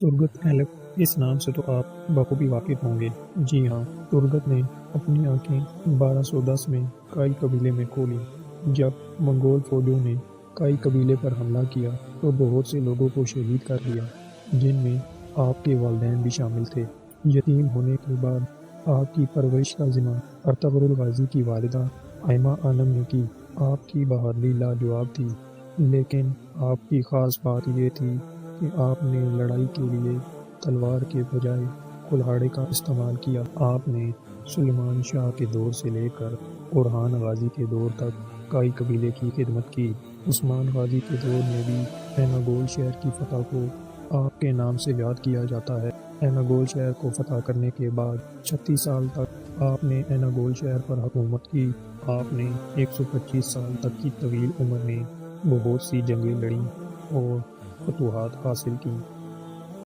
ترگت ایلف اس نام سے تو آپ بخوبی واقف ہوں گے۔ جی ہاں، ترگت نے اپنی آنکھیں 1210 میں کائی قبیلے میں کھولیں۔ جب منگول فوجوں نے کائی قبیلے پر حملہ کیا تو بہت سے لوگوں کو شہید کر دیا، جن میں آپ کے والدین بھی شامل تھے۔ یتیم ہونے کے بعد آپ کی پرورش کا ذمہ ارطغرل غازی کی والدہ آئمہ عالم نے کی۔ آپ کی بہادری لاجواب تھی، لیکن آپ کی خاص بات یہ تھی کہ آپ نے لڑائی کے لیے تلوار کے بجائے کلہاڑی کا استعمال کیا۔ آپ نے سلیمان شاہ کے دور سے لے کر اورحان غازی کے دور تک کائی قبیلے کی خدمت کی۔ عثمان غازی کے دور میں بھی ایناگول شہر کی فتح کو آپ کے نام سے یاد کیا جاتا ہے۔ ایناگول شہر کو فتح کرنے کے بعد 36 سال تک آپ نے ایناگول شہر پر حکومت کی۔ آپ نے 125 سال تک کی طویل عمر میں بہت سی جنگیں لڑیں اور فتوحات حاصل کیں۔